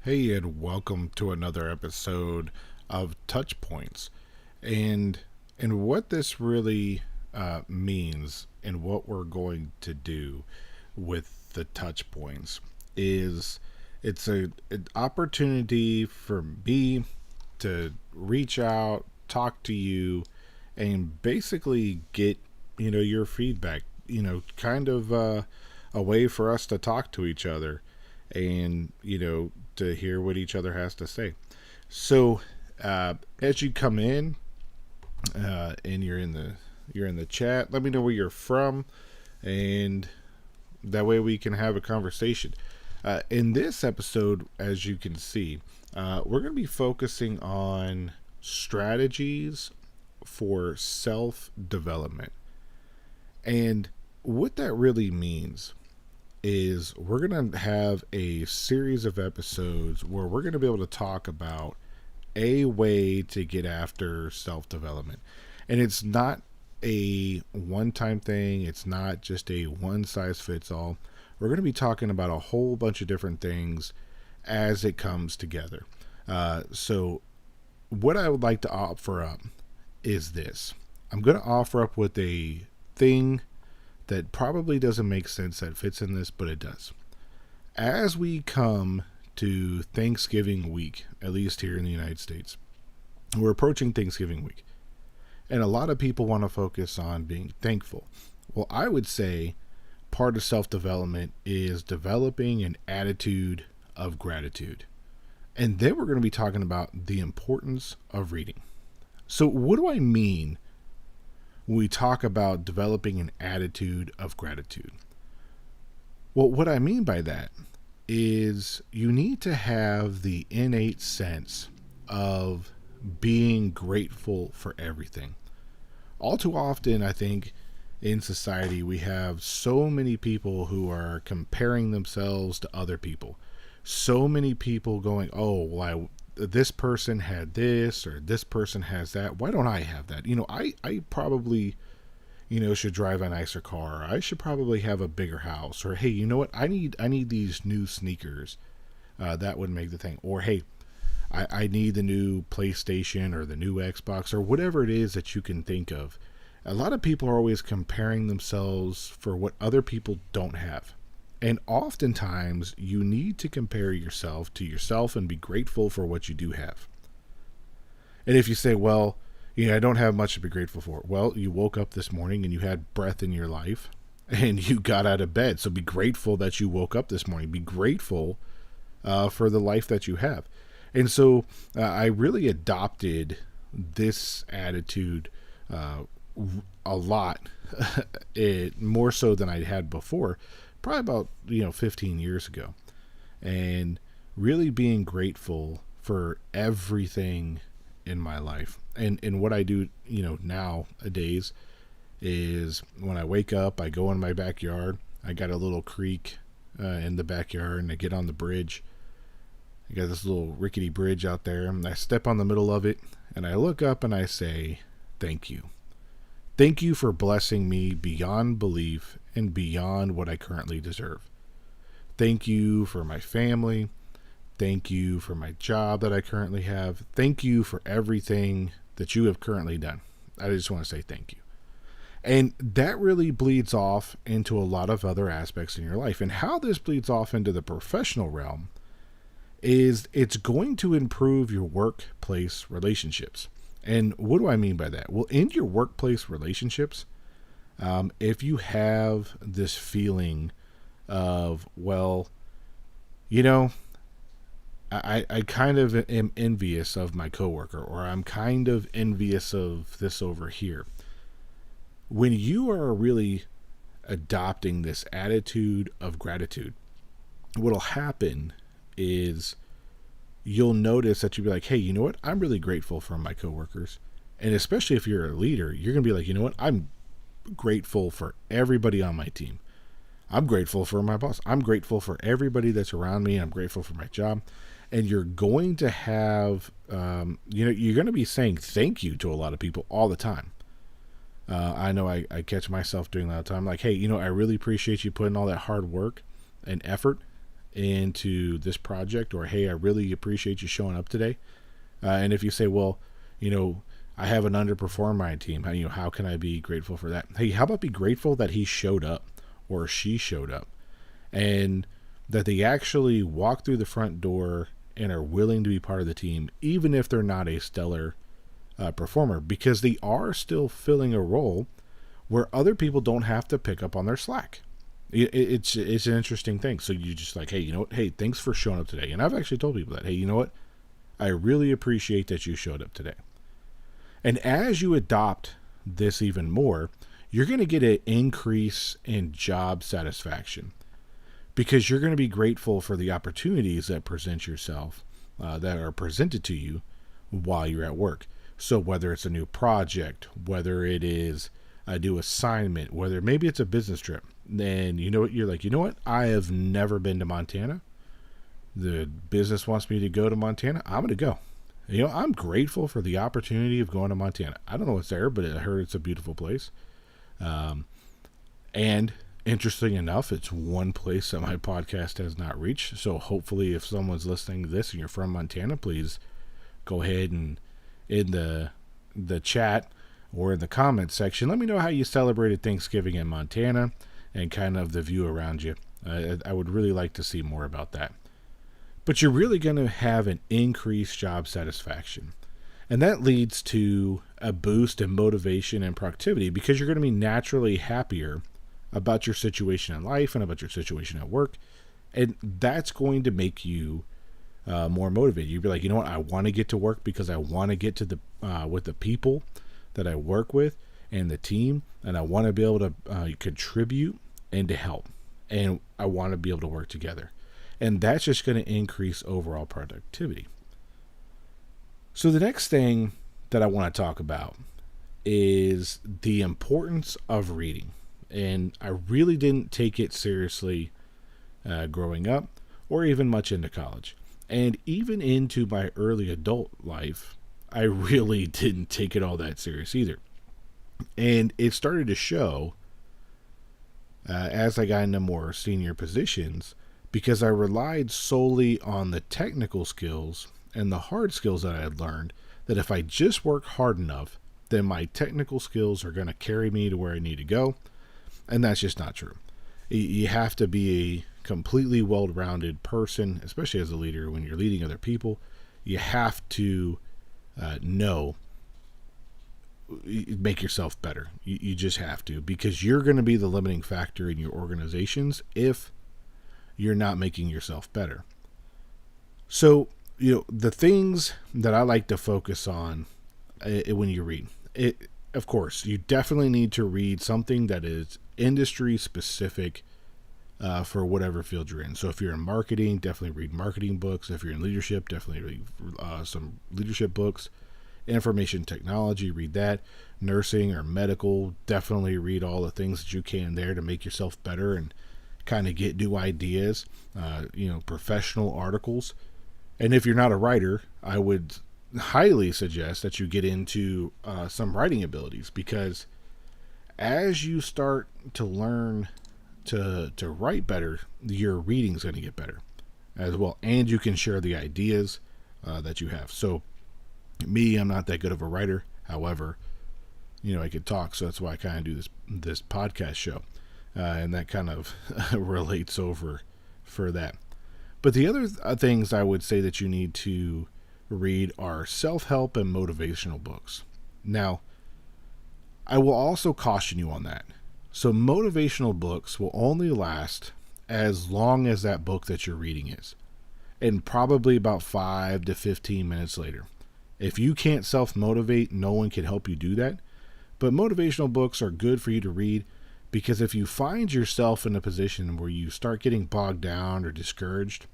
Hey, and welcome to another episode of Touch Points. And what this really means and what we're going to do with the touch points is an opportunity for me to reach out, talk to you, and basically get your feedback. Kind of a way for us to talk to each other and to hear what each other has to say. So as you come in and you're in the chat, let me know where you're from, and that way we can have a conversation. In this episode, as you can see, we're going to be focusing on strategies for self development. And what that really means is we're going to have a series of episodes where we're going to be able to talk about a way to get after self development. And it's not a one time thing, it's not just a one size fits all. We're going to be talking about a whole bunch of different things as it comes together. So, what I would like to offer up is this. I'm going to offer up with a thing that probably doesn't make sense that fits in this, but it does. As we come to Thanksgiving week, at least here in the United States, we're approaching Thanksgiving week. And a lot of people want to focus on being thankful. Well, I would say part of self development is developing an attitude of gratitude. And then we're going to be talking about the importance of reading. So, what do I mean when we talk about developing an attitude of gratitude? Well, what I mean by that is you need to have the innate sense of being grateful for everything. All too often, I think, in society, we have so many people who are comparing themselves to other people. So many people going, oh, well, this person had this or this person has that. Why don't I have that? I probably should drive a nicer car. I should probably have a bigger house. Or hey, you know what? I need these new sneakers. That would make the thing. Or hey, I need the new PlayStation or the new Xbox or whatever it is that you can think of. A lot of people are always comparing themselves for what other people don't have. And oftentimes, you need to compare yourself to yourself and be grateful for what you do have. And if you say, well, I don't have much to be grateful for. Well, you woke up this morning and you had breath in your life and you got out of bed. So be grateful that you woke up this morning. Be grateful for the life that you have. And so I really adopted this attitude a lot, more so than I had before, probably about 15 years ago, and really being grateful for everything in my life. And what I do nowadays is when I wake up, I go in my backyard. I got a little creek in the backyard, and I get on the bridge. I got this little rickety bridge out there, and I step on the middle of it, and I look up and I say, thank you. Thank you for blessing me beyond belief and beyond what I currently deserve. Thank you for my family. Thank you for my job that I currently have. Thank you for everything that you have currently done. I just want to say thank you. And that really bleeds off into a lot of other aspects in your life. And how this bleeds off into the professional realm is it's going to improve your workplace relationships. And what do I mean by that? Well, in your workplace relationships, if you have this feeling of, well, I kind of am envious of my coworker, or I'm kind of envious of this over here. When you are really adopting this attitude of gratitude, what'll happen is you'll notice that you'll be like, hey, you know what? I'm really grateful for my coworkers. And especially if you're a leader, you're going to be like, you know what? I'm grateful for everybody on my team. I'm grateful for my boss. I'm grateful for everybody that's around me. I'm grateful for my job. And you're going to have, you're going to be saying thank you to a lot of people all the time. I know I catch myself doing that all the time. Like, hey, I really appreciate you putting all that hard work and effort into this project, or hey, I really appreciate you showing up today. And if you say, well, I have an underperformer on my team, how can I be grateful for that? Hey, how about be grateful that he showed up or she showed up, and that they actually walk through the front door and are willing to be part of the team, even if they're not a stellar performer, because they are still filling a role where other people don't have to pick up on their slack. It's an interesting thing. So you just like, hey, you know what? Hey, thanks for showing up today. And I've actually told people that, hey, you know what? I really appreciate that you showed up today. And as you adopt this even more, you're going to get an increase in job satisfaction, because you're going to be grateful for the opportunities that present yourself, that are presented to you while you're at work. So whether it's a new project, whether it is a new assignment, whether maybe it's a business trip, then you're like, you know what? I have never been to Montana. The business wants me to go to Montana. I'm going to go. I'm grateful for the opportunity of going to Montana. I don't know what's there, but I heard it's a beautiful place. And interesting enough, it's one place that my podcast has not reached. So hopefully if someone's listening to this and you're from Montana, please go ahead and in the chat or in the comments section, let me know how you celebrated Thanksgiving in Montana and kind of the view around you. I would really like to see more about that. But you're really going to have an increased job satisfaction. And that leads to a boost in motivation and productivity, because you're going to be naturally happier about your situation in life and about your situation at work. And that's going to make you more motivated. You'd be like, you know what? I want to get to work because I want to get to with the people that I work with and the team, and I want to be able to contribute and to help, and I want to be able to work together. And that's just going to increase overall productivity. So the next thing that I want to talk about is the importance of reading. And I really didn't take it seriously growing up, or even much into college. And even into my early adult life, I really didn't take it all that serious either. And it started to show as I got into more senior positions, because I relied solely on the technical skills and the hard skills that I had learned, that if I just work hard enough, then my technical skills are going to carry me to where I need to go. And that's just not true. You have to be a completely well-rounded person, especially as a leader. When you're leading other people, you have to make yourself better. You just have to, because you're going to be the limiting factor in your organizations if you're not making yourself better. So, the things that I like to focus on when you read, of course, you definitely need to read something that is industry specific for whatever field you're in. So if you're in marketing, definitely read marketing books. If you're in leadership, definitely read some leadership books. Information technology, read that. Nursing or medical, definitely read all the things that you can there to make yourself better and kind of get new ideas. Professional articles. And if you're not a writer, I would highly suggest that you get into some writing abilities, because as you start to learn to write better, your reading's going to get better as well, and you can share the ideas that you have. So me, I'm not that good of a writer. However, I could talk, so that's why I kind of do this podcast show, and that kind of relates over for that. But the other things I would say that you need to read are self-help and motivational books. Now, I will also caution you on that. So motivational books will only last as long as that book that you're reading is, and probably about 5 to 15 minutes later. If you can't self-motivate, no one can help you do that. But motivational books are good for you to read, because if you find yourself in a position where you start getting bogged down or discouraged,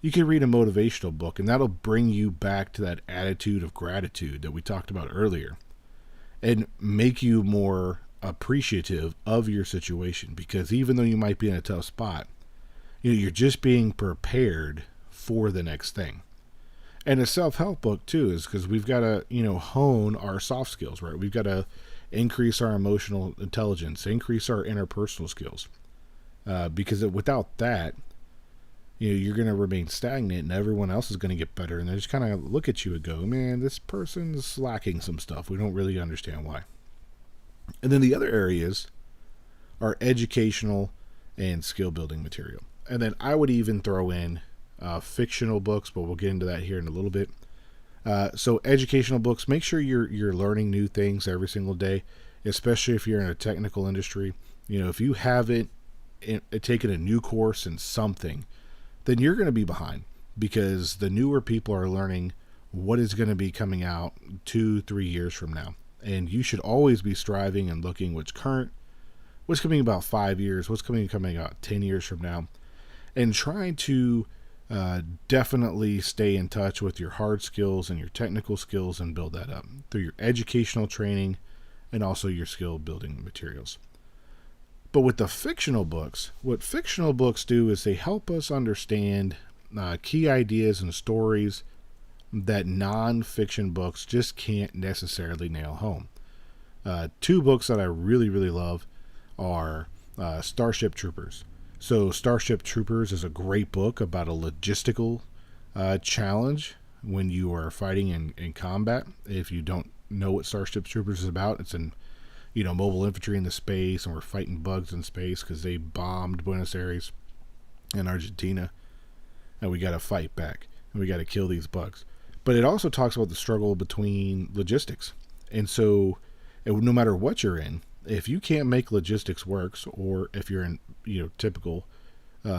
you can read a motivational book, and that'll bring you back to that attitude of gratitude that we talked about earlier, and make you more appreciative of your situation. Because even though you might be in a tough spot, you're just being prepared for the next thing. And a self-help book too is because we've got to hone our soft skills, right? We've got to increase our emotional intelligence, increase our interpersonal skills, because without that, you're going to remain stagnant and everyone else is going to get better. And they just kind of look at you and go, man, this person's lacking some stuff. We don't really understand why. And then the other areas are educational and skill building material. And then I would even throw in fictional books, but we'll get into that here in a little bit. So educational books, make sure you're learning new things every single day, especially if you're in a technical industry. If you haven't taken a new course in something, then you're going to be behind, because the newer people are learning what is going to be coming out 2-3 years from now. And you should always be striving and looking what's current, what's coming about 5 years, what's coming out 10 years from now, and trying to definitely stay in touch with your hard skills and your technical skills and build that up through your educational training and also your skill building materials. But with the fictional books, what fictional books do is they help us understand key ideas and stories that non-fiction books just can't necessarily nail home. Two books that I really, really love are Starship Troopers. So Starship Troopers is a great book about a logistical challenge when you are fighting in combat. If you don't know what Starship Troopers is about, it's in mobile infantry in the space, and we're fighting bugs in space because they bombed Buenos Aires and Argentina, and we got to fight back and we got to kill these bugs. But it also talks about the struggle between logistics, and so no matter what you're in, if you can't make logistics works, or if you're in typical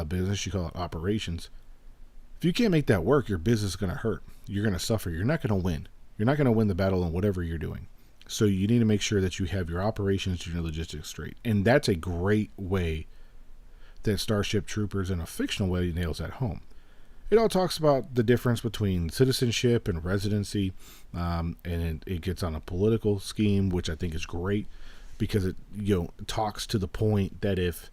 business, you call it operations, if you can't make that work, your business is going to hurt. You're going to suffer. You're not going to win. You're not going to win the battle in whatever you're doing. So you need to make sure that you have your operations and your logistics straight. And that's a great way that Starship Troopers, in a fictional way, nails that home. It all talks about the difference between citizenship and residency, and it gets on a political scheme, which I think is great, because it talks to the point that if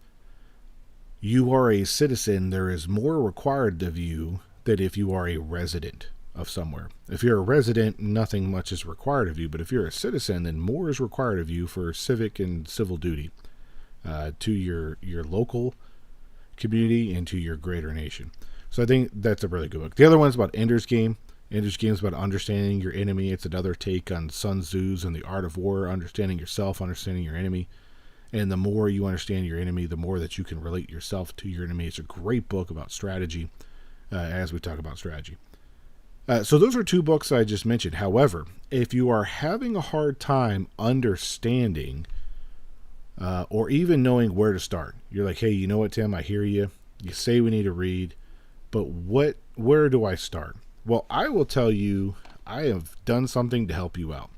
you are a citizen, there is more required of you than if you are a resident of somewhere. If you're a resident, nothing much is required of you, but if you're a citizen, then more is required of you for civic and civil duty to your local community and to your greater nation. So I think that's a really good book. The other one's about Ender's Game. Ender's Game is about understanding your enemy. It's another take on Sun Tzu's and the art of war, understanding yourself, understanding your enemy. And the more you understand your enemy, the more that you can relate yourself to your enemy. It's a great book about strategy as we talk about strategy. So those are two books I just mentioned. However, if you are having a hard time understanding or even knowing where to start, you're like, hey, you know what, Tim, I hear you. You say we need to read, but where do I start? Well, I will tell you, I have done something to help you out.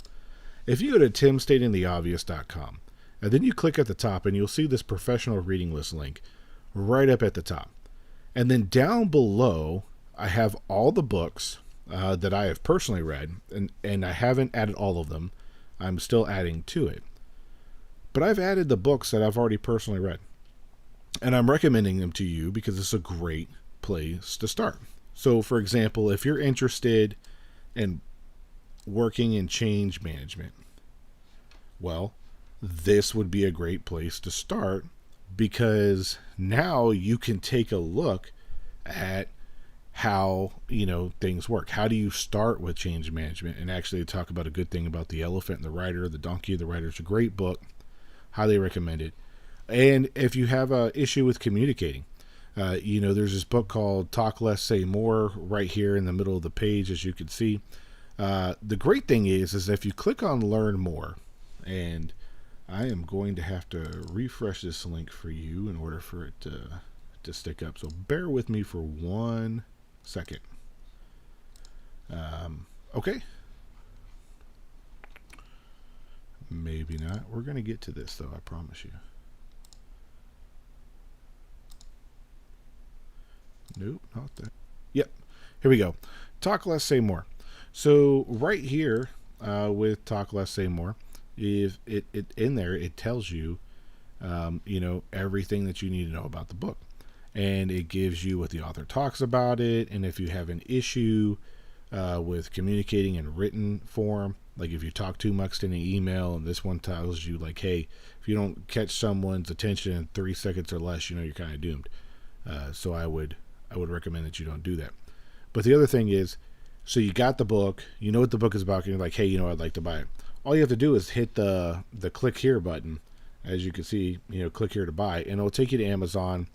If you go to timstatingtheobvious.com, and then you click at the top, and you'll see this professional reading list link right up at the top. And then down below, I have all the books that I have personally read, and I haven't added all of them. I'm still adding to it. But I've added the books that I've already personally read. And I'm recommending them to you because it's a great place to start. So, for example, if you're interested in working in change management, well, this would be a great place to start, because now you can take a look at how things work. How do you start with change management? And actually talk about a good thing about the elephant and the rider, the donkey and the rider. It's a great book. Highly recommend it. And if you have an issue with communicating, there's this book called Talk Less, Say More right here in the middle of the page, as you can see. The great thing is if you click on Learn More, and I am going to have to refresh this link for you in order for it to stick up. So bear with me for 1 second. Okay. Maybe not. We're going to get to this, though, I promise you. Nope, not that. Yep. Here we go. Talk Less, Say More. So right here with Talk Less, Say More, if it in there, it tells you, everything that you need to know about the book. And it gives you what the author talks about it. And if you have an issue with communicating in written form, like if you talk too much in an email, and this one tells you like, hey, if you don't catch someone's attention in 3 seconds or less, you're kind of doomed. So I would I would recommend that you don't do that. But the other thing is, so you got the book, you know what the book is about, and you're like, hey, I'd like to buy it. All you have to do is hit the click here button. As you can see, click here to buy, and it'll take you to Amazon,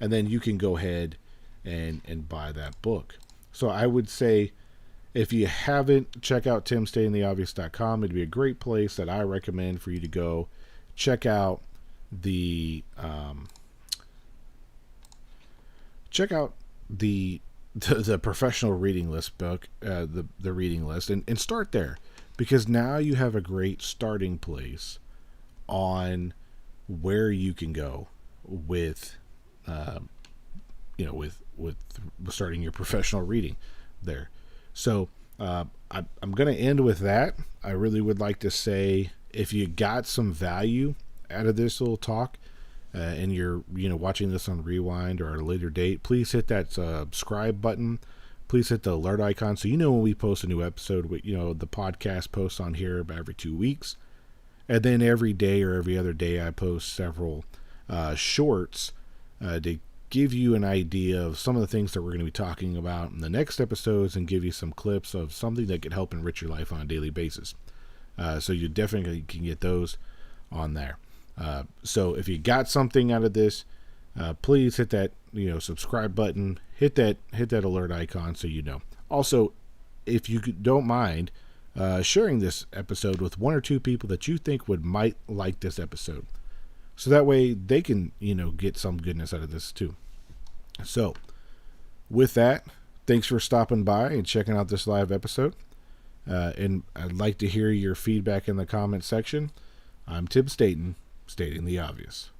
and then you can go ahead and buy that book. So I would say, if you haven't, check out timstatingtheobvious.com. It'd be a great place that I recommend for you to go. Check out the the professional reading list book, the reading list, and start there, because now you have a great starting place on where you can go with with starting your professional reading there. So I'm going to end with that. I really would like to say, if you got some value out of this little talk, and you're watching this on rewind or at a later date, please hit that subscribe button. Please hit the alert icon so when we post a new episode. The podcast posts on here about every 2 weeks, and then every day or every other day I post several shorts to give you an idea of some of the things that we're going to be talking about in the next episodes, and give you some clips of something that could help enrich your life on a daily basis. So you definitely can get those on there. So if you got something out of this, please hit that subscribe button, hit that alert icon so you know. Also, if you don't mind sharing this episode with one or two people that you think might like this episode, so that way they can get some goodness out of this too. So with that, thanks for stopping by and checking out this live episode, and I'd like to hear your feedback in the comment section. I'm Tim Staten, stating the obvious.